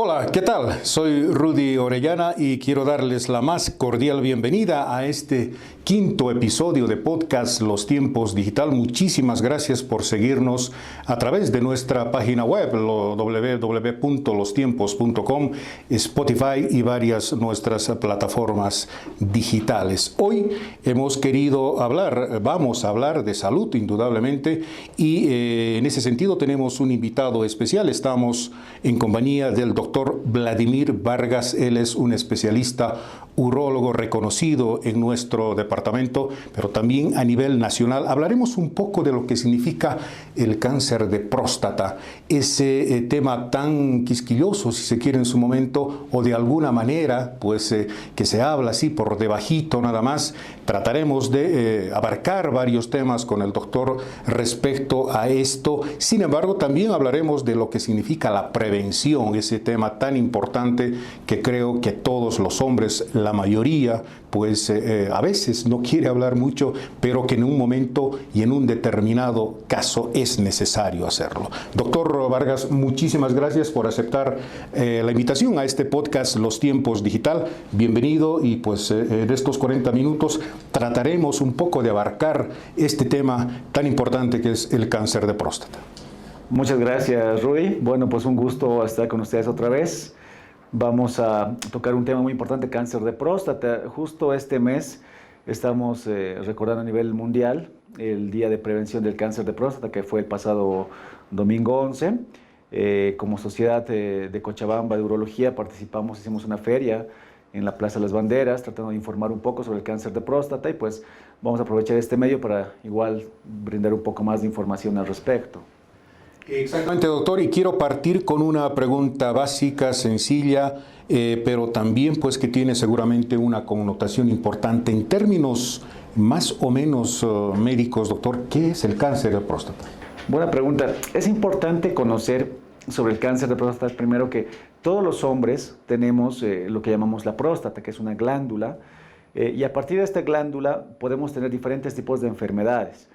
Hola, ¿qué tal? Soy Rudy Orellana y quiero darles la más cordial bienvenida a este quinto episodio de podcast Los Tiempos Digital. Muchísimas gracias por seguirnos a través de nuestra página web www.lostiempos.com, Spotify y varias nuestras plataformas digitales. Hoy vamos a hablar de salud indudablemente y en ese sentido tenemos un invitado especial. Estamos en compañía del doctor Vladimir Vargas. Él es un especialista urólogo reconocido en nuestro departamento, pero también a nivel nacional. Hablaremos un poco de lo que significa el cáncer de próstata, ese tema tan quisquilloso, si se quiere, en su momento, o de alguna manera, pues que se habla así por debajito nada más. Trataremos de abarcar varios temas con el doctor respecto a esto. Sin embargo, también hablaremos de lo que significa la prevención, ese tema tan importante que creo que todos los hombres, la mayoría, pues a veces no quiere hablar mucho, pero que en un momento y en un determinado caso es necesario hacerlo. Doctor Vargas, muchísimas gracias por aceptar la invitación a este podcast Los Tiempos Digital. Bienvenido y pues en estos 40 minutos trataremos un poco de abarcar este tema tan importante que es el cáncer de próstata. Muchas gracias, Rui. Bueno, pues un gusto estar con ustedes otra vez. Vamos a tocar un tema muy importante, cáncer de próstata. Justo este mes estamos recordando a nivel mundial el Día de Prevención del Cáncer de Próstata, que fue el pasado domingo 11. Como Sociedad de Cochabamba de Urología hicimos una feria en la Plaza de las Banderas, tratando de informar un poco sobre el cáncer de próstata y pues vamos a aprovechar este medio para igual brindar un poco más de información al respecto. Exactamente, doctor, y quiero partir con una pregunta básica, sencilla, pero también pues que tiene seguramente una connotación importante en términos más o menos médicos, doctor. ¿Qué es el cáncer de próstata? Buena pregunta. Es importante conocer sobre el cáncer de próstata primero que todos los hombres tenemos lo que llamamos la próstata, que es una glándula, y a partir de esta glándula podemos tener diferentes tipos de enfermedades.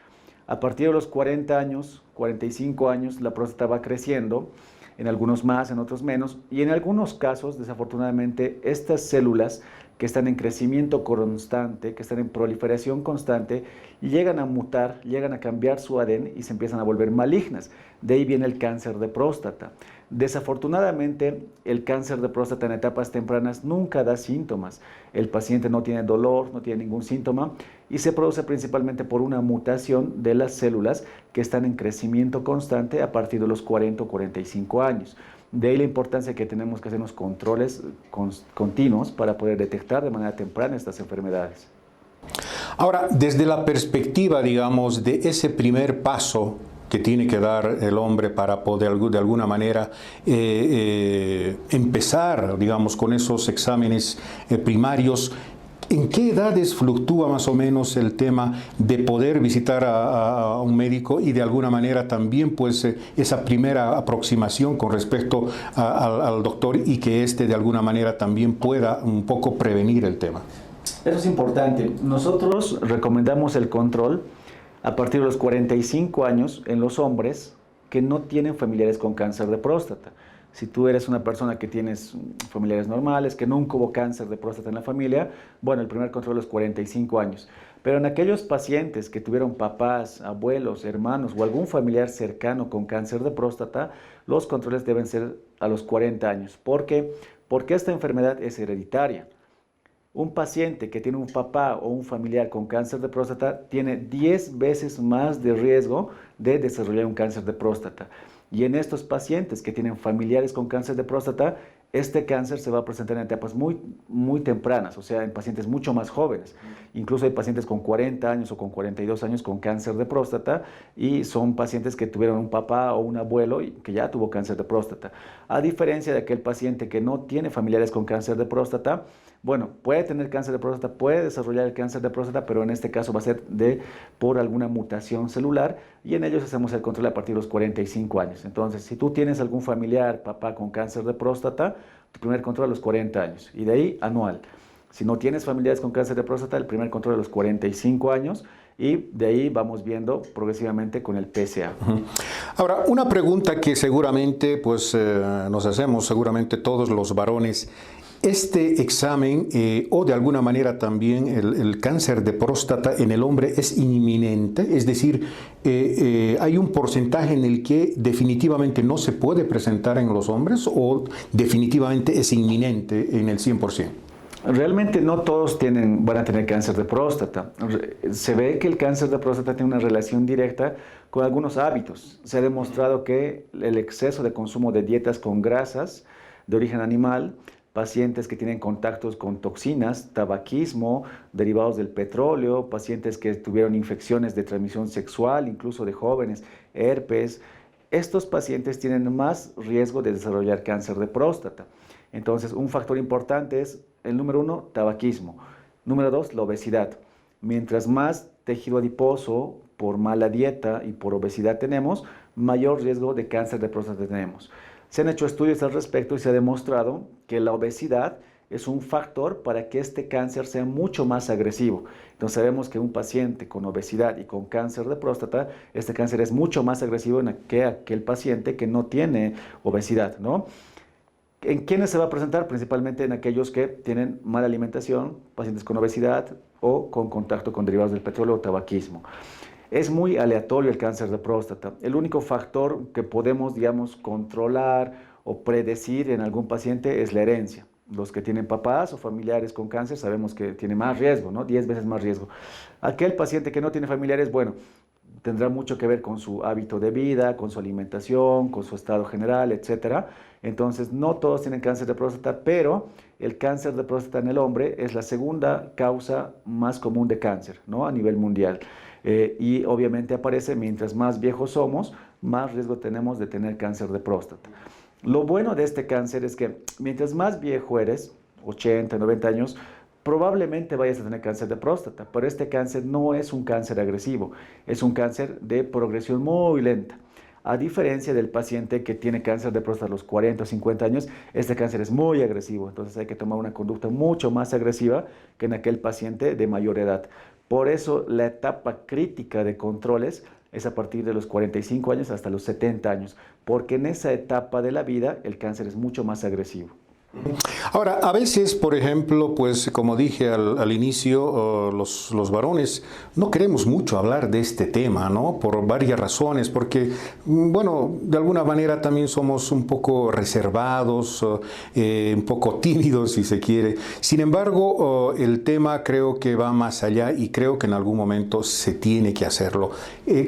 A partir de los 40 años, 45 años, la próstata va creciendo, en algunos más, en otros menos, y en algunos casos, desafortunadamente, estas células que están en crecimiento constante, que están en proliferación constante, llegan a mutar, llegan a cambiar su ADN y se empiezan a volver malignas. De ahí viene el cáncer de próstata. Desafortunadamente, el cáncer de próstata en etapas tempranas nunca da síntomas. El paciente no tiene dolor, no tiene ningún síntoma y se produce principalmente por una mutación de las células que están en crecimiento constante a partir de los 40 o 45 años. De ahí la importancia que tenemos que hacernos controles continuos para poder detectar de manera temprana estas enfermedades. Ahora, desde la perspectiva, digamos, de ese primer paso que tiene que dar el hombre para poder de alguna manera empezar, digamos, con esos exámenes primarios, ¿en qué edades fluctúa más o menos el tema de poder visitar a un médico y de alguna manera también pues esa primera aproximación con respecto al doctor y que éste de alguna manera también pueda un poco prevenir el tema? Eso es importante. Nosotros recomendamos el control a partir de los 45 años en los hombres que no tienen familiares con cáncer de próstata. Si tú eres una persona que tienes familiares normales, que nunca hubo cáncer de próstata en la familia, bueno, el primer control a los 45 años. Pero en aquellos pacientes que tuvieron papás, abuelos, hermanos o algún familiar cercano con cáncer de próstata, los controles deben ser a los 40 años. ¿Por qué? Porque esta enfermedad es hereditaria. Un paciente que tiene un papá o un familiar con cáncer de próstata tiene 10 veces más de riesgo de desarrollar un cáncer de próstata. Y en estos pacientes que tienen familiares con cáncer de próstata, este cáncer se va a presentar en etapas muy tempranas, o sea, en pacientes mucho más jóvenes. Incluso hay pacientes con 40 años o con 42 años con cáncer de próstata y son pacientes que tuvieron un papá o un abuelo que ya tuvo cáncer de próstata. A diferencia de aquel paciente que no tiene familiares con cáncer de próstata, bueno, puede tener cáncer de próstata, puede desarrollar el cáncer de próstata, pero en este caso va a ser por alguna mutación celular y en ellos hacemos el control a partir de los 45 años. Entonces, si tú tienes algún familiar, papá con cáncer de próstata, tu primer control a los 40 años y de ahí anual. Si no tienes familiares con cáncer de próstata, el primer control a los 45 años y de ahí vamos viendo progresivamente con el PSA. Ahora, una pregunta que seguramente pues, nos hacemos, seguramente todos los varones. Este examen o de alguna manera también el cáncer de próstata en el hombre es inminente, es decir, hay un porcentaje en el que definitivamente no se puede presentar en los hombres o definitivamente es inminente en el 100%. Realmente no todos van a tener cáncer de próstata. Se ve que el cáncer de próstata tiene una relación directa con algunos hábitos. Se ha demostrado que el exceso de consumo de dietas con grasas de origen animal, pacientes que tienen contactos con toxinas, tabaquismo, derivados del petróleo, pacientes que tuvieron infecciones de transmisión sexual, incluso de jóvenes, herpes. Estos pacientes tienen más riesgo de desarrollar cáncer de próstata. Entonces, un factor importante es el número 1, tabaquismo. Número 2, la obesidad. Mientras más tejido adiposo por mala dieta y por obesidad tenemos, mayor riesgo de cáncer de próstata tenemos. Se han hecho estudios al respecto y se ha demostrado que la obesidad es un factor para que este cáncer sea mucho más agresivo. Entonces sabemos que un paciente con obesidad y con cáncer de próstata, este cáncer es mucho más agresivo que aquel paciente que no tiene obesidad, ¿no? ¿En quiénes se va a presentar? Principalmente en aquellos que tienen mala alimentación, pacientes con obesidad o con contacto con derivados del petróleo o tabaquismo. Es muy aleatorio el cáncer de próstata. El único factor que podemos, digamos, controlar o predecir en algún paciente es la herencia. Los que tienen papás o familiares con cáncer sabemos que tiene más riesgo, ¿no? 10 veces más riesgo. Aquel paciente que no tiene familiares, bueno, tendrá mucho que ver con su hábito de vida, con su alimentación, con su estado general, etc. Entonces, no todos tienen cáncer de próstata, pero el cáncer de próstata en el hombre es la segunda causa más común de cáncer, ¿no? A nivel mundial. Y obviamente aparece mientras más viejos somos, más riesgo tenemos de tener cáncer de próstata. Lo bueno de este cáncer es que mientras más viejo eres, 80, 90 años, probablemente vayas a tener cáncer de próstata, pero este cáncer no es un cáncer agresivo, es un cáncer de progresión muy lenta. A diferencia del paciente que tiene cáncer de próstata a los 40 o 50 años, este cáncer es muy agresivo, entonces hay que tomar una conducta mucho más agresiva que en aquel paciente de mayor edad. Por eso la etapa crítica de controles es a partir de los 45 años hasta los 70 años, porque en esa etapa de la vida el cáncer es mucho más agresivo. Ahora, a veces, por ejemplo, pues como dije al inicio, los varones no queremos mucho hablar de este tema, ¿no? Por varias razones, porque, bueno, de alguna manera también somos un poco reservados, un poco tímidos, si se quiere. Sin embargo, el tema creo que va más allá y creo que en algún momento se tiene que hacerlo.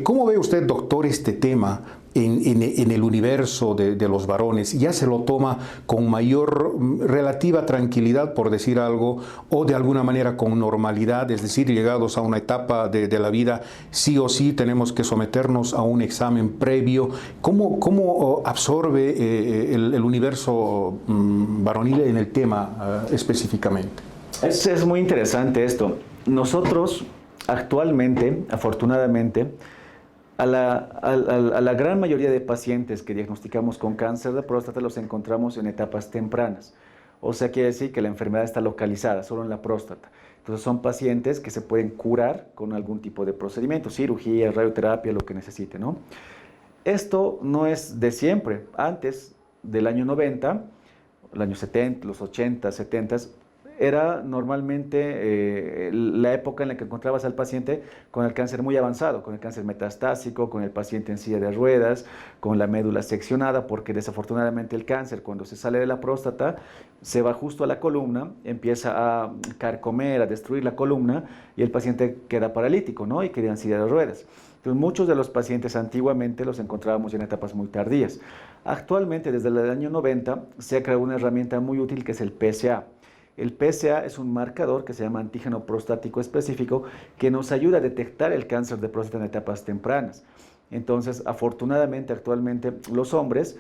¿Cómo ve usted, doctor, este tema en el universo de los varones? ¿Ya se lo toma con mayor relativa tranquilidad, por decir algo, o de alguna manera con normalidad? Es decir, llegados a una etapa de la vida, sí o sí tenemos que someternos a un examen previo. ¿Cómo absorbe el universo varonil en el tema específicamente? Es muy interesante esto. Nosotros actualmente, afortunadamente, a la gran mayoría de pacientes que diagnosticamos con cáncer de próstata los encontramos en etapas tempranas. O sea, quiere decir que la enfermedad está localizada solo en la próstata. Entonces son pacientes que se pueden curar con algún tipo de procedimiento, cirugía, radioterapia, lo que necesite, ¿no? Esto no es de siempre. Antes del año 90, el año 70, los 80, 70, era normalmente la época en la que encontrabas al paciente con el cáncer muy avanzado, con el cáncer metastásico, con el paciente en silla de ruedas, con la médula seccionada, porque desafortunadamente el cáncer cuando se sale de la próstata se va justo a la columna, empieza a carcomer, a destruir la columna y el paciente queda paralítico, ¿no? Y queda en silla de ruedas. Entonces, muchos de los pacientes antiguamente los encontrábamos en etapas muy tardías. Actualmente, desde el año 90, se ha creado una herramienta muy útil que es el PSA. El PSA es un marcador que se llama antígeno prostático específico que nos ayuda a detectar el cáncer de próstata en etapas tempranas. Entonces, afortunadamente, actualmente los hombres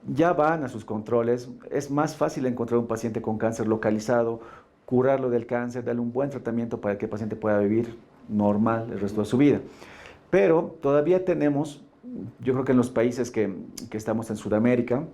ya van a sus controles. Es más fácil encontrar un paciente con cáncer localizado, curarlo del cáncer, darle un buen tratamiento para que el paciente pueda vivir normal el resto de su vida. Pero todavía tenemos, yo creo que en los países que estamos en Sudamérica,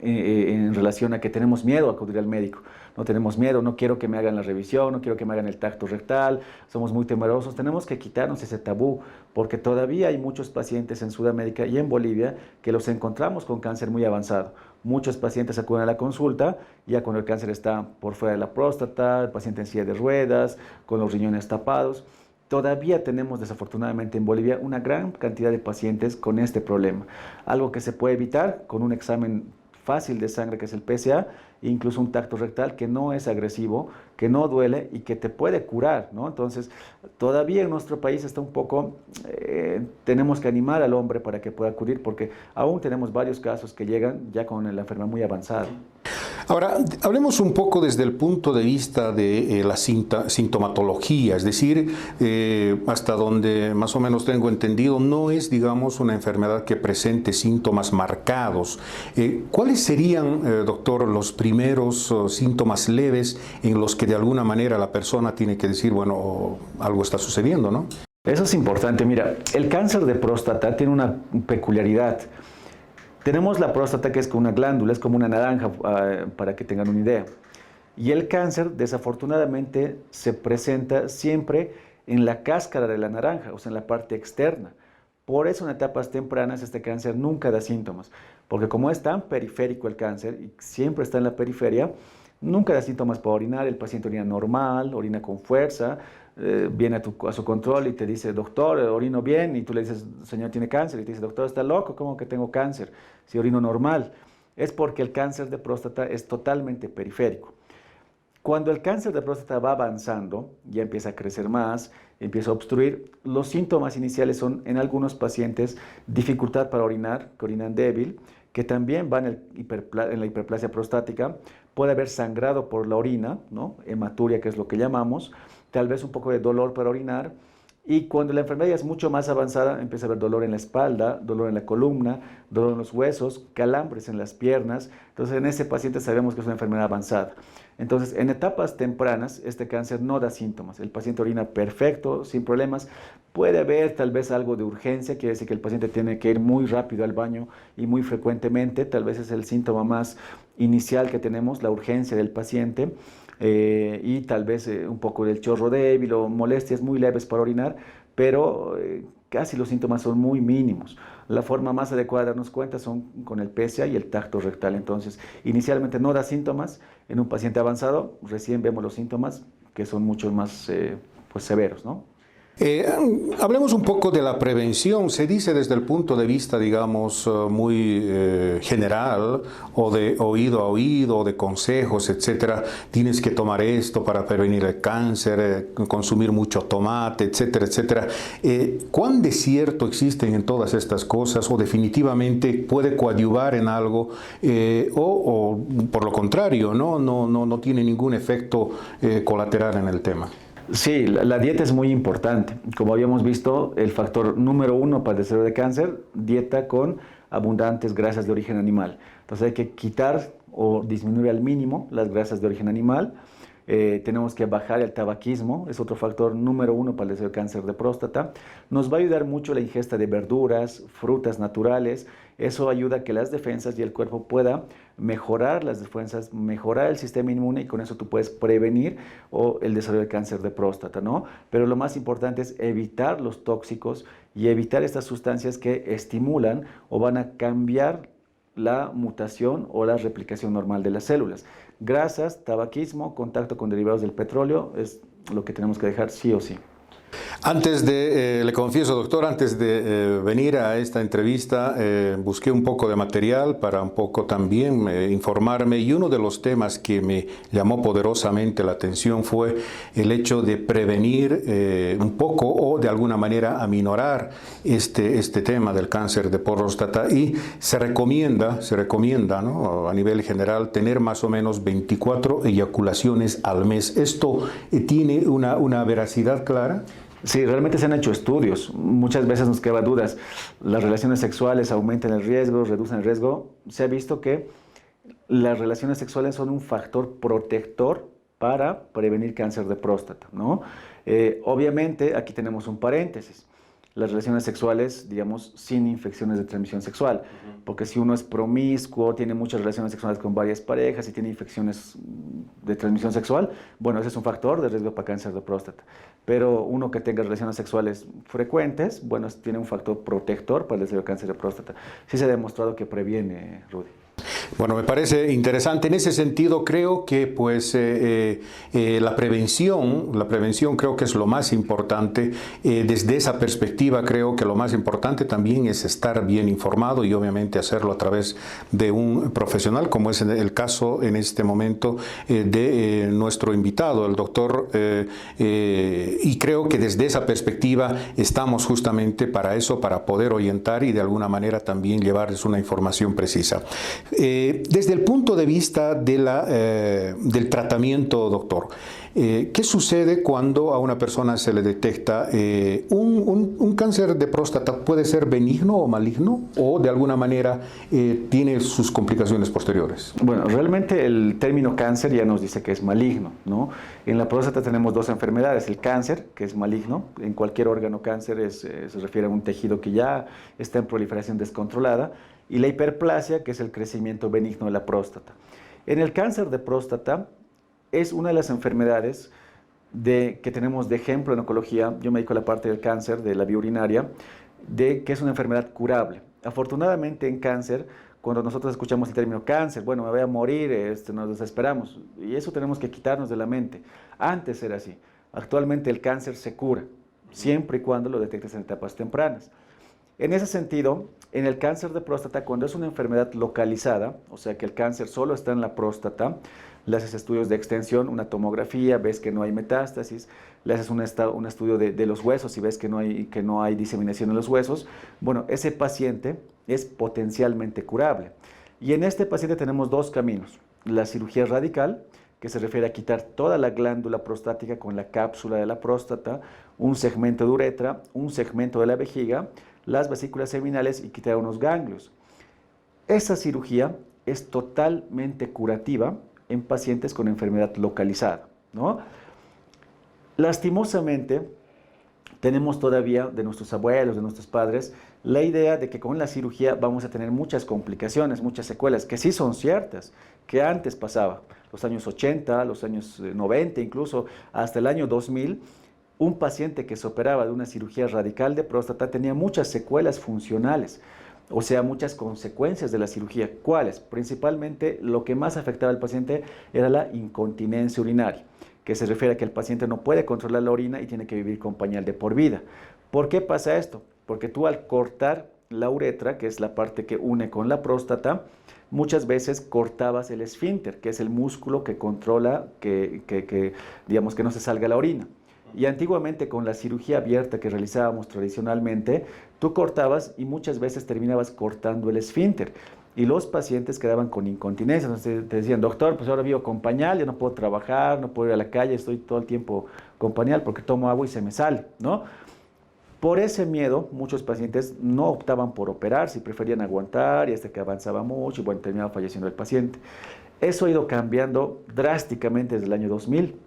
en relación a que tenemos miedo a acudir al médico. No tenemos miedo, no quiero que me hagan la revisión, no quiero que me hagan el tacto rectal, somos muy temerosos. Tenemos que quitarnos ese tabú, porque todavía hay muchos pacientes en Sudamérica y en Bolivia que los encontramos con cáncer muy avanzado. Muchos pacientes acuden a la consulta ya cuando el cáncer está por fuera de la próstata, el paciente en silla de ruedas, con los riñones tapados. Todavía tenemos desafortunadamente en Bolivia una gran cantidad de pacientes con este problema. Algo que se puede evitar con un examen fácil de sangre que es el PSA, e incluso un tacto rectal que no es agresivo, que no duele y que te puede curar, ¿no? Entonces, todavía en nuestro país está un poco, tenemos que animar al hombre para que pueda acudir, porque aún tenemos varios casos que llegan ya con la enfermedad muy avanzada. Ahora, hablemos un poco desde el punto de vista de la sintomatología, es decir, hasta donde más o menos tengo entendido, no es, digamos, una enfermedad que presente síntomas marcados. ¿Cuáles serían, doctor, los primeros síntomas leves en los que de alguna manera la persona tiene que decir, bueno, algo está sucediendo, ¿no? Eso es importante. Mira, el cáncer de próstata tiene una peculiaridad. Tenemos la próstata, que es como una glándula, es como una naranja, para que tengan una idea. Y el cáncer, desafortunadamente, se presenta siempre en la cáscara de la naranja, o sea, en la parte externa. Por eso en etapas tempranas este cáncer nunca da síntomas, porque como es tan periférico el cáncer y siempre está en la periferia, nunca da síntomas para orinar. El paciente orina normal, orina con fuerza, viene a su control y te dice, doctor, orino bien, y tú le dices, señor, tiene cáncer, y te dice, doctor, está loco, ¿cómo que tengo cáncer? Si orino normal. Es porque el cáncer de próstata es totalmente periférico. Cuando el cáncer de próstata va avanzando, ya empieza a crecer más, empieza a obstruir, los síntomas iniciales son, en algunos pacientes, dificultad para orinar, que orinan débil, que también va en la hiperplasia prostática, puede haber sangrado por la orina, ¿no? Hematuria, que es lo que llamamos, tal vez un poco de dolor para orinar, y cuando la enfermedad ya es mucho más avanzada, empieza a haber dolor en la espalda, dolor en la columna, dolor en los huesos, calambres en las piernas. Entonces, en ese paciente sabemos que es una enfermedad avanzada. Entonces, en etapas tempranas, este cáncer no da síntomas. El paciente orina perfecto, sin problemas. Puede haber tal vez algo de urgencia, quiere decir que el paciente tiene que ir muy rápido al baño y muy frecuentemente. Tal vez es el síntoma más inicial que tenemos, la urgencia del paciente. Y tal vez un poco del chorro débil o molestias muy leves para orinar, pero casi los síntomas son muy mínimos. La forma más adecuada de darnos cuenta son con el PSA y el tacto rectal. Entonces, inicialmente no da síntomas. En un paciente avanzado, recién vemos los síntomas que son mucho más pues severos, ¿no? Hablemos un poco de la prevención. Se dice desde el punto de vista, digamos, muy general, o de oído a oído, de consejos, etcétera. Tienes que tomar esto para prevenir el cáncer, consumir mucho tomate, etcétera, etcétera. ¿Cuán de cierto existen en todas estas cosas, o definitivamente puede coadyuvar en algo, o por lo contrario, no tiene ningún efecto colateral en el tema? Sí, la dieta es muy importante. Como habíamos visto, el factor número 1 para el desarrollo de cáncer, dieta con abundantes grasas de origen animal. Entonces hay que quitar o disminuir al mínimo las grasas de origen animal. Tenemos que bajar el tabaquismo, es otro factor número 1 para el desarrollo de cáncer de próstata. Nos va a ayudar mucho la ingesta de verduras, frutas naturales. Eso ayuda a que las defensas y el cuerpo pueda mejorar las defensas, mejorar el sistema inmune, y con eso tú puedes prevenir el desarrollo de cáncer de próstata, ¿no? Pero lo más importante es evitar los tóxicos y evitar estas sustancias que estimulan o van a cambiar la mutación o la replicación normal de las células. Grasas, tabaquismo, contacto con derivados del petróleo es lo que tenemos que dejar sí o sí. Antes de, le confieso, doctor, antes de venir a esta entrevista, busqué un poco de material para un poco también informarme, y uno de los temas que me llamó poderosamente la atención fue el hecho de prevenir un poco, o de alguna manera aminorar este tema del cáncer de próstata, y se recomienda, ¿no?, a nivel general, tener más o menos 24 eyaculaciones al mes. ¿Esto tiene una veracidad clara? Sí, realmente se han hecho estudios. Muchas veces nos quedan dudas. ¿Las relaciones sexuales aumentan el riesgo, reducen el riesgo? Se ha visto que las relaciones sexuales son un factor protector para prevenir cáncer de próstata, ¿no? Obviamente, aquí tenemos un paréntesis. las relaciones sexuales, digamos, sin infecciones de transmisión sexual. Porque si uno es promiscuo, tiene muchas relaciones sexuales con varias parejas y tiene infecciones de transmisión sexual, bueno, ese es un factor de riesgo para cáncer de próstata. Pero uno que tenga relaciones sexuales frecuentes, bueno, tiene un factor protector para el riesgo de cáncer de próstata. Sí se ha demostrado que previene, Rudy. Bueno, me parece interesante. En ese sentido, creo que pues la prevención creo que es lo más importante. Desde esa perspectiva, creo que lo más importante también es estar bien informado y obviamente hacerlo a través de un profesional, como es el caso en este momento de nuestro invitado, el doctor. Y creo que desde esa perspectiva estamos justamente para eso, para poder orientar y de alguna manera también llevarles una información precisa. Desde el punto de vista de del tratamiento, doctor, ¿qué sucede cuando a una persona se le detecta un cáncer de próstata? ¿Puede ser benigno o maligno o de alguna manera tiene sus complicaciones posteriores? Bueno, realmente el término cáncer ya nos dice que es maligno, ¿no? En la próstata tenemos dos enfermedades, el cáncer, que es maligno, en cualquier órgano cáncer se refiere a un tejido que ya está en proliferación descontrolada, y la hiperplasia, que es el crecimiento benigno de la próstata. En el cáncer de próstata es una de las enfermedades que tenemos de ejemplo en oncología. Yo me dedico a la parte del cáncer, de la vía urinaria, de que es una enfermedad curable. Afortunadamente en cáncer, cuando nosotros escuchamos el término cáncer, bueno, me voy a morir, nos desesperamos. Y eso tenemos que quitarnos de la mente. Antes era así. Actualmente el cáncer se cura, siempre y cuando lo detectes en etapas tempranas. En ese sentido, en el cáncer de próstata, cuando es una enfermedad localizada, o sea que el cáncer solo está en la próstata, le haces estudios de extensión, una tomografía, ves que no hay metástasis, le haces un estudio de los huesos y ves que no hay diseminación en los huesos, bueno, ese paciente es potencialmente curable. Y en este paciente tenemos dos caminos: la cirugía radical, que se refiere a quitar toda la glándula prostática con la cápsula de la próstata, un segmento de uretra, un segmento de la vejiga, las vesículas seminales y quitar unos ganglios. Esa cirugía es totalmente curativa en pacientes con enfermedad localizada, ¿no? Lastimosamente, tenemos todavía de nuestros abuelos, de nuestros padres, la idea de que con la cirugía vamos a tener muchas complicaciones, muchas secuelas, que sí son ciertas, que antes pasaba, los años 80, los años 90, incluso hasta el año 2000, un paciente que se operaba de una cirugía radical de próstata tenía muchas secuelas funcionales, o sea, muchas consecuencias de la cirugía. ¿Cuáles? Principalmente lo que más afectaba al paciente era la incontinencia urinaria, que se refiere a que el paciente no puede controlar la orina y tiene que vivir con pañal de por vida. ¿Por qué pasa esto? Porque tú al cortar la uretra, que es la parte que une con la próstata, muchas veces cortabas el esfínter, que es el músculo que controla digamos, que no se salga la orina. Y antiguamente con la cirugía abierta que realizábamos tradicionalmente, tú cortabas y muchas veces terminabas cortando el esfínter. Y los pacientes quedaban con incontinencia. Entonces te decían, doctor, pues ahora vivo con pañal, yo no puedo trabajar, no puedo ir a la calle, estoy todo el tiempo con pañal porque tomo agua y se me sale, ¿no? Por ese miedo, muchos pacientes no optaban por operarse y preferían aguantar y hasta que avanzaba mucho y bueno, terminaba falleciendo el paciente. Eso ha ido cambiando drásticamente desde el año 2000.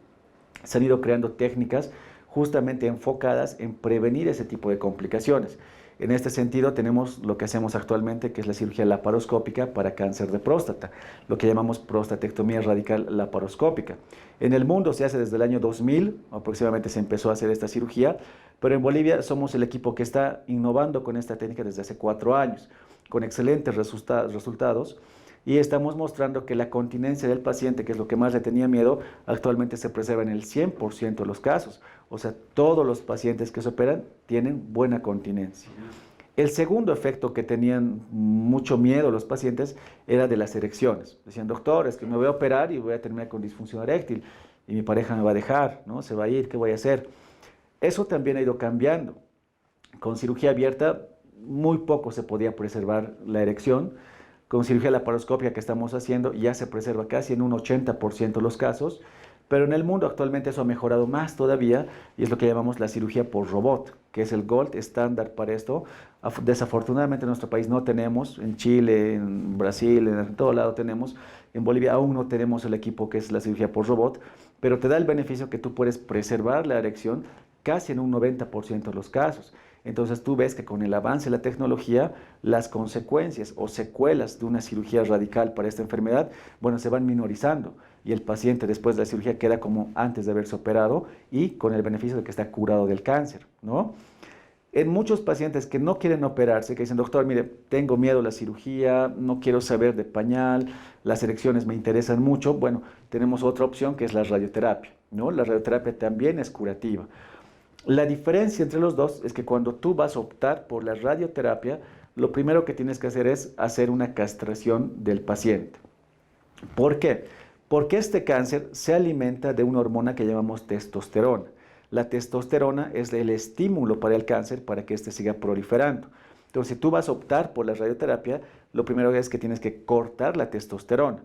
Se han ido creando técnicas justamente enfocadas en prevenir ese tipo de complicaciones. En este sentido tenemos lo que hacemos actualmente, que es la cirugía laparoscópica para cáncer de próstata, lo que llamamos prostatectomía radical laparoscópica. En el mundo se hace desde el año 2000, aproximadamente se empezó a hacer esta cirugía, pero en Bolivia somos el equipo que está innovando con esta técnica desde hace 4 años, con excelentes resultados. Y estamos mostrando que la continencia del paciente, que es lo que más le tenía miedo, actualmente se preserva en el 100% de los casos. O sea, todos los pacientes que se operan tienen buena continencia. El segundo efecto que tenían mucho miedo los pacientes era de las erecciones. Decían, doctor, es que me voy a operar y voy a terminar con disfunción eréctil y mi pareja me va a dejar, ¿no? Se va a ir, ¿qué voy a hacer? Eso también ha ido cambiando. Con cirugía abierta, muy poco se podía preservar la erección. Con cirugía laparoscópica que estamos haciendo ya se preserva casi en un 80% de los casos, pero en el mundo actualmente eso ha mejorado más todavía y es lo que llamamos la cirugía por robot, que es el gold estándar para esto. Desafortunadamente en nuestro país no tenemos, en Chile, en Brasil, en todo lado tenemos, en Bolivia aún no tenemos el equipo que es la cirugía por robot, pero te da el beneficio que tú puedes preservar la erección casi en un 90% de los casos. Entonces tú ves que con el avance de la tecnología, las consecuencias o secuelas de una cirugía radical para esta enfermedad, bueno, se van minorizando y el paciente después de la cirugía queda como antes de haberse operado y con el beneficio de que está curado del cáncer, ¿no? En muchos pacientes que no quieren operarse, que dicen, doctor, mire, tengo miedo a la cirugía, no quiero saber de pañal, las erecciones me interesan mucho, bueno, tenemos otra opción que es la radioterapia, ¿no? La radioterapia también es curativa. La diferencia entre los dos es que cuando tú vas a optar por la radioterapia, lo primero que tienes que hacer es hacer una castración del paciente. ¿Por qué? Porque este cáncer se alimenta de una hormona que llamamos testosterona. La testosterona es el estímulo para el cáncer para que éste siga proliferando. Entonces, si tú vas a optar por la radioterapia, lo primero es que tienes que cortar la testosterona.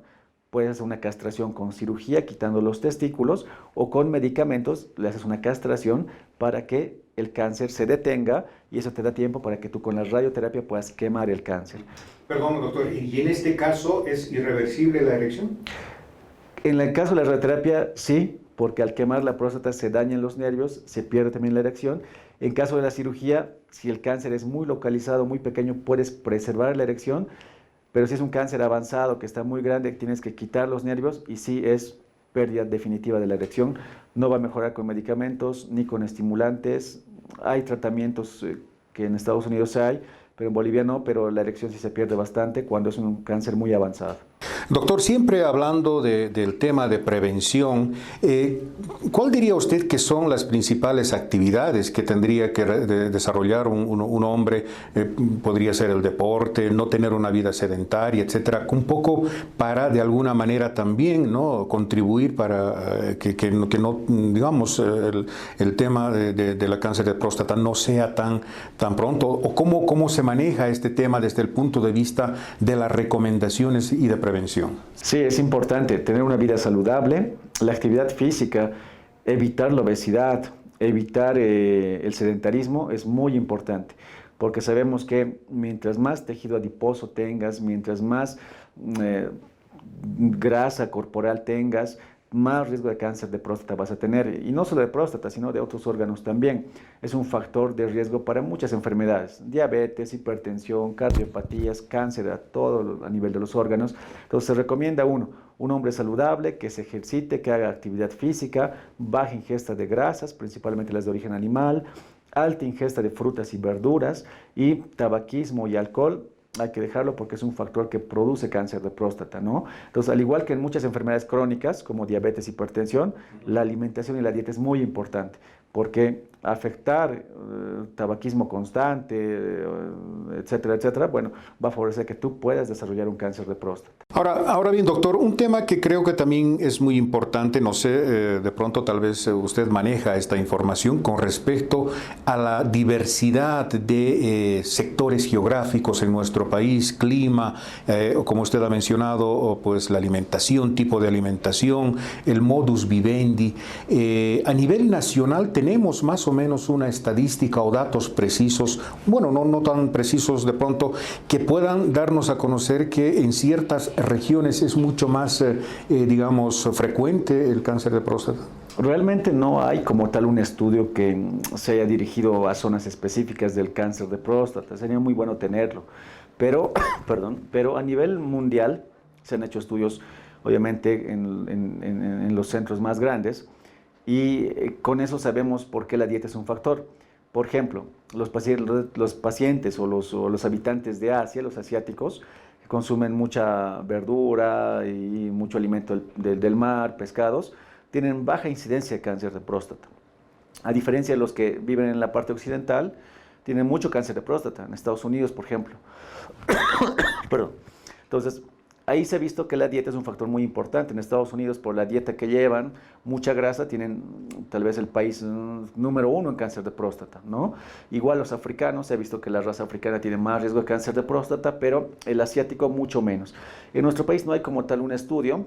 Puedes hacer una castración con cirugía, quitando los testículos, o con medicamentos, le haces una castración para que el cáncer se detenga y eso te da tiempo para que tú con la radioterapia puedas quemar el cáncer. Perdón, doctor, ¿y en este caso es irreversible la erección? En el caso de la radioterapia, sí, porque al quemar la próstata se dañan los nervios, se pierde también la erección. En caso de la cirugía, si el cáncer es muy localizado, muy pequeño, puedes preservar la erección, pero si es un cáncer avanzado que está muy grande, tienes que quitar los nervios y sí es pérdida definitiva de la erección. No va a mejorar con medicamentos ni con estimulantes. Hay tratamientos que en Estados Unidos hay, pero en Bolivia no, pero la erección sí se pierde bastante cuando es un cáncer muy avanzado. Doctor, siempre hablando del tema de prevención, ¿cuál diría usted que son las principales actividades que tendría que desarrollar un hombre? Podría ser el deporte, no tener una vida sedentaria, etcétera, un poco para de alguna manera también, ¿no?, contribuir para que no, digamos, el tema de la cáncer de próstata no sea tan pronto, o cómo se maneja este tema desde el punto de vista de las recomendaciones y de prevención. Sí, es importante tener una vida saludable, la actividad física, evitar la obesidad, evitar el sedentarismo es muy importante, porque sabemos que mientras más tejido adiposo tengas, mientras más grasa corporal tengas, más riesgo de cáncer de próstata vas a tener, y no solo de próstata, sino de otros órganos también. Es un factor de riesgo para muchas enfermedades, diabetes, hipertensión, cardiopatías, cáncer a todo a nivel de los órganos. Entonces se recomienda un hombre saludable, que se ejercite, que haga actividad física, baja ingesta de grasas, principalmente las de origen animal, alta ingesta de frutas y verduras, y tabaquismo y alcohol hay que dejarlo porque es un factor que produce cáncer de próstata, ¿no? Entonces, al igual que en muchas enfermedades crónicas, como diabetes, hipertensión, la alimentación y la dieta es muy importante, porque afectar tabaquismo constante, etcétera, etcétera, bueno, va a favorecer que tú puedas desarrollar un cáncer de próstata. Ahora bien, doctor, un tema que creo que también es muy importante, no sé, de pronto tal vez usted maneja esta información con respecto a la diversidad de sectores geográficos en nuestro país, clima, o como usted ha mencionado, pues la alimentación, tipo de alimentación, el modus vivendi. A nivel nacional tenemos más o menos una estadística o datos precisos, bueno, no tan precisos de pronto, que puedan darnos a conocer que en ciertas regiones es mucho más, digamos, frecuente el cáncer de próstata. Realmente no hay como tal un estudio que se haya dirigido a zonas específicas del cáncer de próstata. Sería muy bueno tenerlo. Pero, pero a nivel mundial se han hecho estudios, obviamente, en los centros más grandes, y con eso sabemos por qué la dieta es un factor. Por ejemplo, los pacientes o los habitantes de Asia, los asiáticos, que consumen mucha verdura y mucho alimento del mar, pescados, tienen baja incidencia de cáncer de próstata. A diferencia de los que viven en la parte occidental, tienen mucho cáncer de próstata, en Estados Unidos, por ejemplo. Perdón. Entonces, ahí se ha visto que la dieta es un factor muy importante. En Estados Unidos, por la dieta que llevan, mucha grasa, tienen tal vez el país número 1 en cáncer de próstata, ¿no? Igual los africanos, se ha visto que la raza africana tiene más riesgo de cáncer de próstata, pero el asiático mucho menos. En nuestro país no hay como tal un estudio,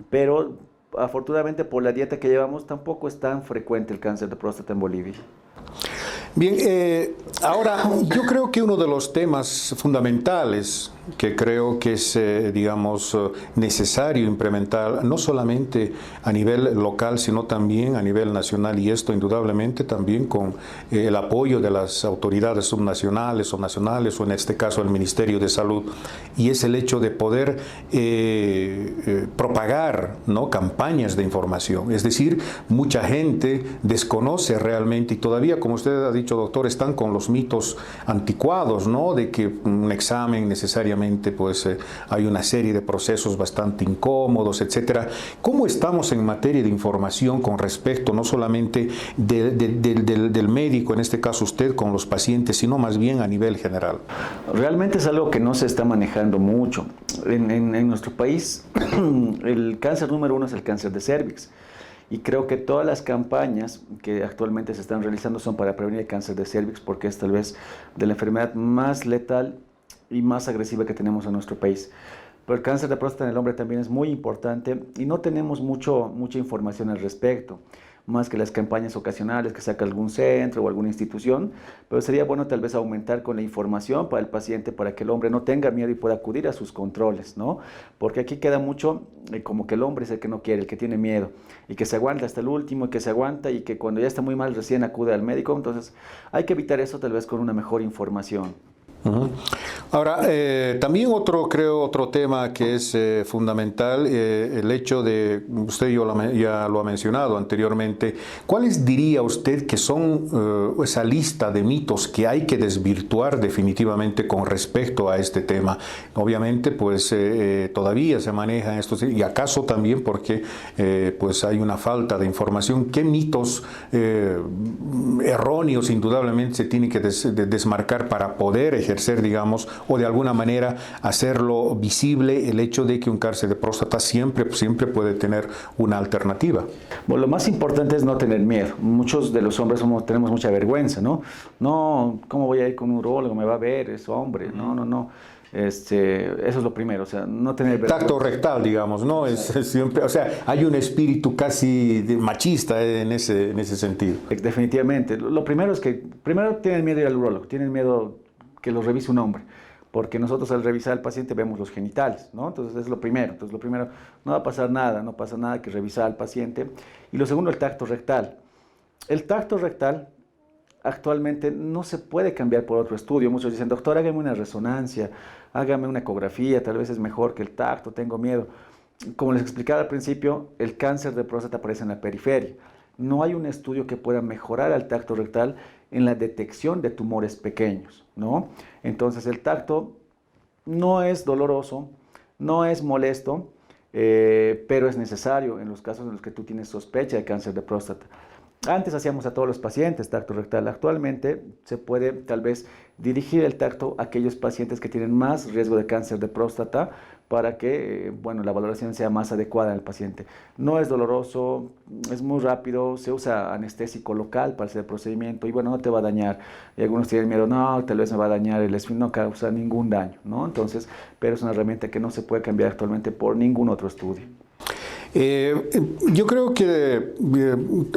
pero afortunadamente por la dieta que llevamos tampoco es tan frecuente el cáncer de próstata en Bolivia. Bien, ahora yo creo que uno de los temas fundamentales que creo que es, digamos, necesario implementar, no solamente a nivel local, sino también a nivel nacional, y esto indudablemente también con el apoyo de las autoridades subnacionales o nacionales, o en este caso el Ministerio de Salud, y es el hecho de poder propagar, ¿no?, campañas de información. Es decir, mucha gente desconoce realmente, y todavía, como usted ha dicho, doctor, están con los mitos anticuados, ¿no?, de que un examen necesariamente, pues hay una serie de procesos bastante incómodos, etcétera. ¿Cómo estamos en materia de información con respecto no solamente del médico, en este caso usted, con los pacientes, sino más bien a nivel general? Realmente es algo que no se está manejando mucho. En nuestro país, el cáncer número 1 es el cáncer de cervix. Y creo que todas las campañas que actualmente se están realizando son para prevenir el cáncer de cervix, porque es tal vez de la enfermedad más letal y más agresiva que tenemos en nuestro país. Pero el cáncer de próstata en el hombre también es muy importante y no tenemos mucha información al respecto, más que las campañas ocasionales que saca algún centro o alguna institución, pero sería bueno tal vez aumentar con la información para el paciente, para que el hombre no tenga miedo y pueda acudir a sus controles, ¿no? Porque aquí queda mucho como que el hombre es el que no quiere, el que tiene miedo, y que se aguanta hasta el último, y que se aguanta, y que cuando ya está muy mal recién acude al médico. Entonces hay que evitar eso tal vez con una mejor información. Uh-huh. Ahora, también otro tema que es fundamental, el hecho de, usted ya lo ha mencionado anteriormente, ¿cuáles diría usted que son esa lista de mitos que hay que desvirtuar definitivamente con respecto a este tema? Obviamente, pues todavía se manejan estos, y acaso también porque pues hay una falta de información. ¿Qué mitos erróneos indudablemente se tienen que desmarcar para poder ejercer, digamos, o de alguna manera hacerlo visible el hecho de que un cáncer de próstata siempre puede tener una alternativa? Bueno, lo más importante es no tener miedo. Muchos de los hombres tenemos mucha vergüenza, ¿no? No, ¿cómo voy a ir con un urólogo? Me va a ver, es hombre. No. Eso es lo primero, o sea, no tener vergüenza. Tacto rectal, digamos, ¿no? Es siempre, o sea, hay un espíritu casi machista en ese sentido. Definitivamente. Lo primero es que, primero tienen miedo de ir al urólogo, tienen miedo que los revise un hombre, porque nosotros al revisar al paciente vemos los genitales, ¿no? Entonces es lo primero. Entonces lo primero, no va a pasar nada, no pasa nada que revisar al paciente. Y lo segundo, el tacto rectal. El tacto rectal actualmente no se puede cambiar por otro estudio. Muchos dicen, doctor, hágame una resonancia, hágame una ecografía, tal vez es mejor que el tacto, tengo miedo. Como les explicaba al principio, el cáncer de próstata aparece en la periferia. No hay un estudio que pueda mejorar al tacto rectal en la detección de tumores pequeños, ¿no? Entonces el tacto no es doloroso, no es molesto, pero es necesario en los casos en los que tú tienes sospecha de cáncer de próstata. Antes hacíamos a todos los pacientes tacto rectal. Actualmente se puede tal vez dirigir el tacto a aquellos pacientes que tienen más riesgo de cáncer de próstata para que, bueno, la valoración sea más adecuada en el paciente. No es doloroso, es muy rápido, se usa anestésico local para hacer el procedimiento y, bueno, no te va a dañar. Y algunos tienen miedo, no, tal vez me va a dañar el esfínter, no causa ningún daño, ¿no? Entonces, pero es una herramienta que no se puede cambiar actualmente por ningún otro estudio. Yo creo que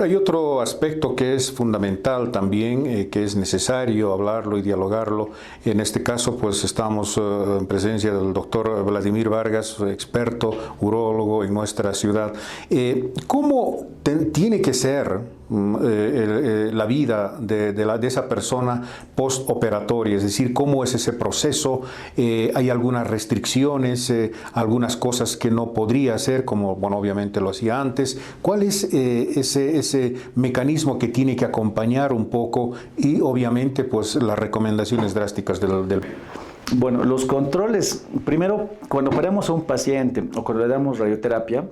hay otro aspecto que es fundamental también, que es necesario hablarlo y dialogarlo. En este caso, pues estamos en presencia del doctor Vladimir Vargas, experto urólogo en nuestra ciudad. ¿Cómo tiene que ser la vida de esa persona postoperatoria? Es decir, ¿cómo es ese proceso? ¿Hay algunas restricciones, algunas cosas que no podría hacer, como, bueno, obviamente lo hacía antes? ¿Cuál es ese mecanismo que tiene que acompañar un poco y obviamente pues las recomendaciones drásticas del... Bueno, los controles, primero, cuando operamos a un paciente o cuando le damos radioterapia,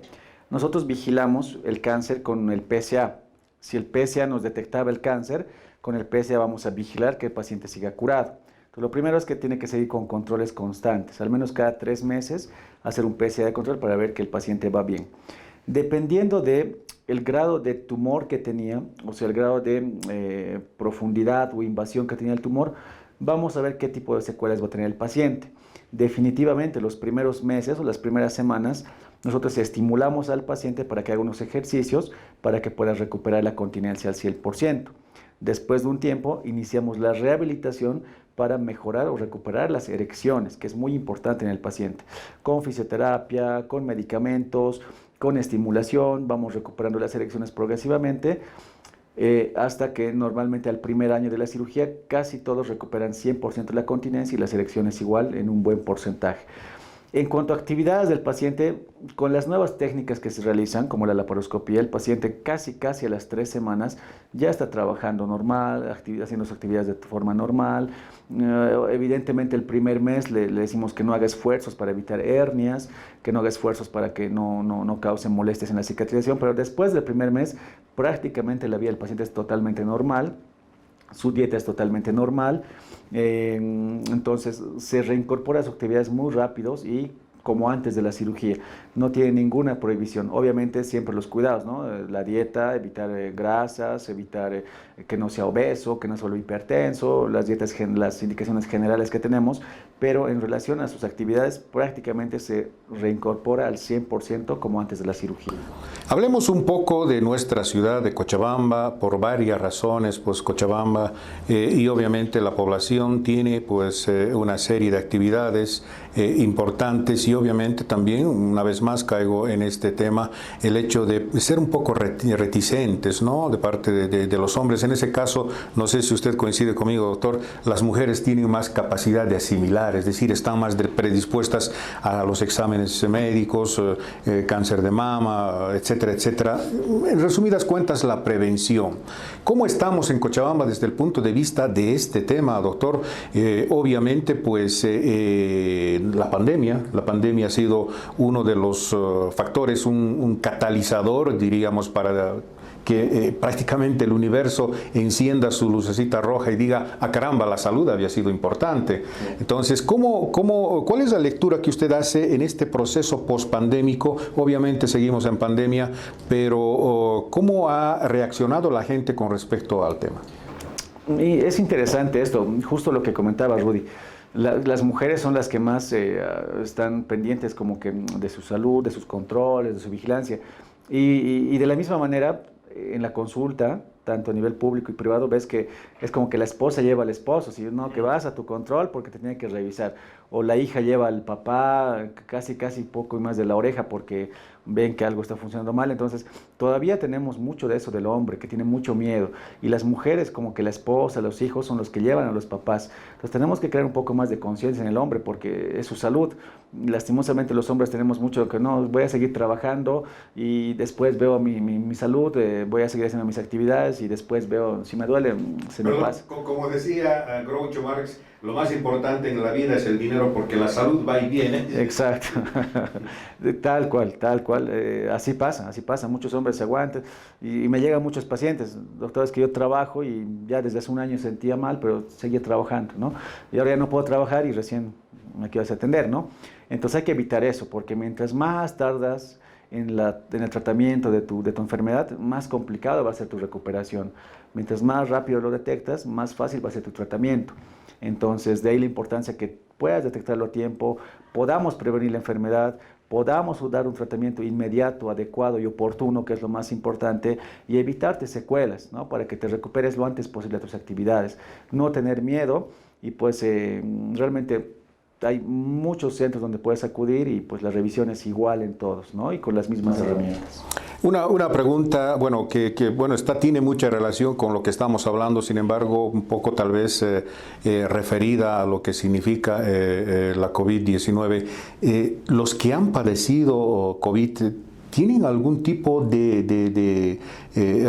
nosotros vigilamos el cáncer con el PSA. Si el PSA nos detectaba el cáncer, con el PSA vamos a vigilar que el paciente siga curado. Entonces, lo primero es que tiene que seguir con controles constantes, al menos cada 3 meses hacer un PSA de control para ver que el paciente va bien. Dependiendo del grado de tumor que tenía, o sea, el grado de profundidad o invasión que tenía el tumor, vamos a ver qué tipo de secuelas va a tener el paciente. Definitivamente, los primeros meses o las primeras semanas, nosotros estimulamos al paciente para que haga unos ejercicios para que pueda recuperar la continencia al 100%. Después de un tiempo, iniciamos la rehabilitación para mejorar o recuperar las erecciones, que es muy importante en el paciente. Con fisioterapia, con medicamentos, con estimulación, vamos recuperando las erecciones progresivamente, hasta que normalmente al primer año de la cirugía casi todos recuperan 100% la continencia y las erecciones igual en un buen porcentaje. En cuanto a actividades del paciente, con las nuevas técnicas que se realizan, como la laparoscopía, el paciente casi a las 3 semanas ya está trabajando normal, haciendo sus actividades de forma normal. Evidentemente el primer mes le decimos que no haga esfuerzos para evitar hernias, que no haga esfuerzos para que no causen molestias en la cicatrización, pero después del primer mes prácticamente la vida del paciente es totalmente normal. Su dieta es totalmente normal, entonces se reincorpora a sus actividades muy rápidos y como antes de la cirugía. No tiene ninguna prohibición. Obviamente siempre los cuidados, ¿no? La dieta, evitar grasas, evitar que no sea obeso, que no sea solo hipertenso, las indicaciones generales que tenemos, pero en relación a sus actividades prácticamente se reincorpora al 100% como antes de la cirugía. Hablemos un poco de nuestra ciudad de Cochabamba por varias razones, pues Cochabamba y obviamente la población tiene pues una serie de actividades importantes y obviamente también, una vez más caigo en este tema, el hecho de ser un poco reticentes, ¿no? De parte de los hombres. En ese caso, no sé si usted coincide conmigo, doctor, las mujeres tienen más capacidad de asimilar, es decir, están más predispuestas a los exámenes médicos, cáncer de mama, etcétera, etcétera. En resumidas cuentas, la prevención. ¿Cómo estamos en Cochabamba desde el punto de vista de este tema, doctor? Obviamente, pues la pandemia ha sido uno de los factores, un catalizador, diríamos, para que prácticamente el universo encienda su lucecita roja y diga, ah caramba, la salud había sido importante. Entonces, ¿cuál es la lectura que usted hace en este proceso pospandémico? Obviamente seguimos en pandemia, pero ¿cómo ha reaccionado la gente con respecto al tema? Y es interesante esto, justo lo que comentaba Rudy. Las mujeres son las que más están pendientes como que de su salud, de sus controles, de su vigilancia. Y de la misma manera, en la consulta, tanto a nivel público y privado, ves que es como que la esposa lleva al esposo, si no, que vas a tu control porque te tiene que revisar. O la hija lleva al papá casi poco y más de la oreja porque ven que algo está funcionando mal. Entonces, todavía tenemos mucho de eso del hombre, que tiene mucho miedo. Y las mujeres, como que la esposa, los hijos, son los que llevan a los papás. Entonces, tenemos que crear un poco más de conciencia en el hombre porque es su salud. Lastimosamente, los hombres tenemos mucho que no, voy a seguir trabajando y después veo mi salud, voy a seguir haciendo mis actividades y después veo, si me duele, se me pasa. Como decía Groucho Marx, lo más importante en la vida es el dinero porque la salud va y viene. Exacto, tal cual, así pasa, muchos hombres se aguantan y me llegan muchos pacientes, doctores que yo trabajo y ya desde hace un año sentía mal, pero seguía trabajando, ¿no? Y ahora ya no puedo trabajar y recién me quiero atender, ¿no? Entonces hay que evitar eso, porque mientras más tardas en el tratamiento de tu enfermedad, más complicado va a ser tu recuperación. Mientras más rápido lo detectas, más fácil va a ser tu tratamiento. Entonces, de ahí la importancia que puedas detectarlo a tiempo, podamos prevenir la enfermedad, podamos dar un tratamiento inmediato, adecuado y oportuno, que es lo más importante, y evitarte secuelas, ¿no? Para que te recuperes lo antes posible de tus actividades. No tener miedo y pues realmente hay muchos centros donde puedes acudir y pues la revisión es igual en todos, ¿no? Y con las mismas herramientas. Una pregunta, bueno, que tiene mucha relación con lo que estamos hablando, sin embargo, un poco tal vez referida a lo que significa la COVID-19. Los que han padecido COVID, ¿tienen algún tipo de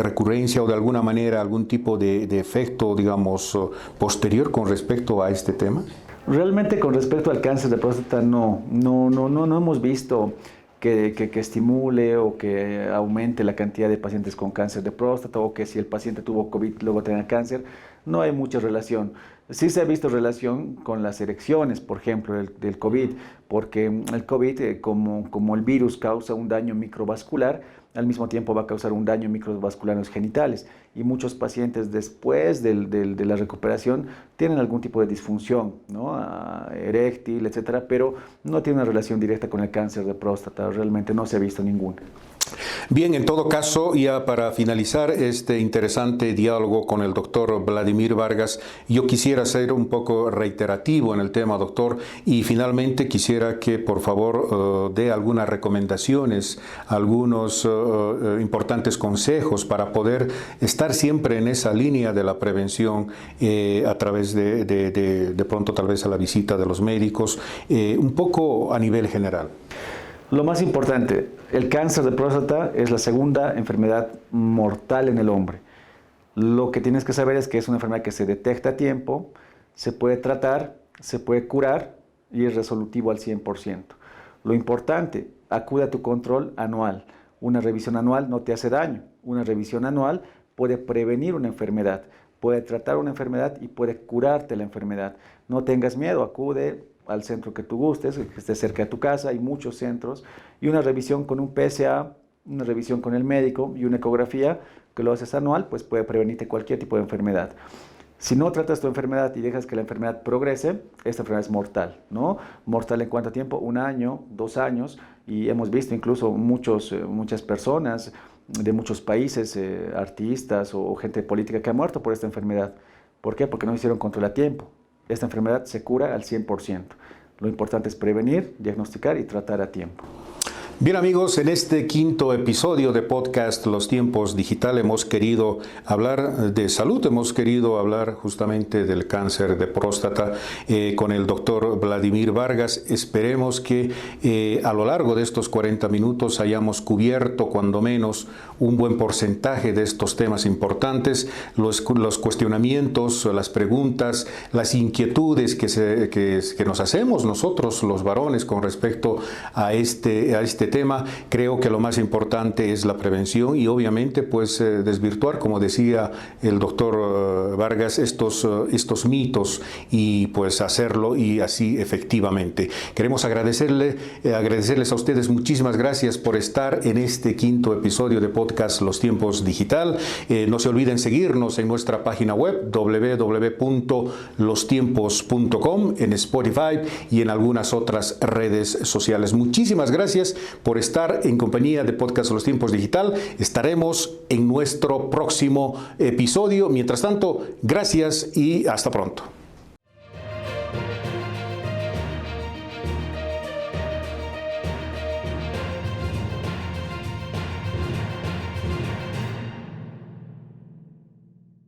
recurrencia o de alguna manera algún tipo de efecto, digamos, posterior con respecto a este tema? Realmente con respecto al cáncer de próstata no hemos visto que estimule o que aumente la cantidad de pacientes con cáncer de próstata o que si el paciente tuvo COVID luego tenga cáncer. No hay mucha relación. Sí se ha visto relación con las erecciones, por ejemplo, del COVID, porque el COVID, como el virus causa un daño microvascular, al mismo tiempo va a causar un daño microvascular en los genitales. Y muchos pacientes después de la recuperación tienen algún tipo de disfunción, ¿no? Eréctil, etcétera, pero no tiene una relación directa con el cáncer de próstata. Realmente no se ha visto ninguna. Bien, en todo caso, ya para finalizar este interesante diálogo con el doctor Vladimir Vargas, yo quisiera ser un poco reiterativo en el tema, doctor, y finalmente quisiera que por favor dé algunas recomendaciones, algunos importantes consejos para poder estar siempre en esa línea de la prevención a través de pronto tal vez a la visita de los médicos, un poco a nivel general. Lo más importante, el cáncer de próstata es la segunda enfermedad mortal en el hombre. Lo que tienes que saber es que es una enfermedad que se detecta a tiempo, se puede tratar, se puede curar y es resolutivo al 100%. Lo importante, acude a tu control anual. Una revisión anual no te hace daño. Una revisión anual puede prevenir una enfermedad, puede tratar una enfermedad y puede curarte la enfermedad. No tengas miedo, acude al centro que tú gustes, que esté cerca de tu casa, hay muchos centros, y una revisión con un PSA, una revisión con el médico y una ecografía que lo haces anual, pues puede prevenirte cualquier tipo de enfermedad. Si no tratas tu enfermedad y dejas que la enfermedad progrese, esta enfermedad es mortal, ¿no? Mortal en cuánto tiempo, 1 año, 2 años, y hemos visto incluso muchas personas de muchos países, artistas o gente política que ha muerto por esta enfermedad. ¿Por qué? Porque no hicieron control a tiempo. Esta enfermedad se cura al 100%. Lo importante es prevenir, diagnosticar y tratar a tiempo. Bien amigos, en este 5º episodio de podcast Los Tiempos Digital hemos querido hablar de salud, hemos querido hablar justamente del cáncer de próstata con el doctor Vladimir Vargas. Esperemos que a lo largo de estos 40 minutos hayamos cubierto cuando menos un buen porcentaje de estos temas importantes, los cuestionamientos, las preguntas, las inquietudes que nos hacemos nosotros los varones con respecto a este tema. Creo que lo más importante es la prevención y obviamente pues desvirtuar, como decía el doctor Vargas, estos mitos y pues hacerlo y así efectivamente. Queremos agradecerles a ustedes, muchísimas gracias por estar en este 5º episodio de podcast Los Tiempos Digital. No se olviden seguirnos en nuestra página web www.lostiempos.com, en Spotify y en algunas otras redes sociales. Muchísimas gracias por estar en compañía de Podcast Los Tiempos Digital. Estaremos en nuestro próximo episodio. Mientras tanto, gracias y hasta pronto.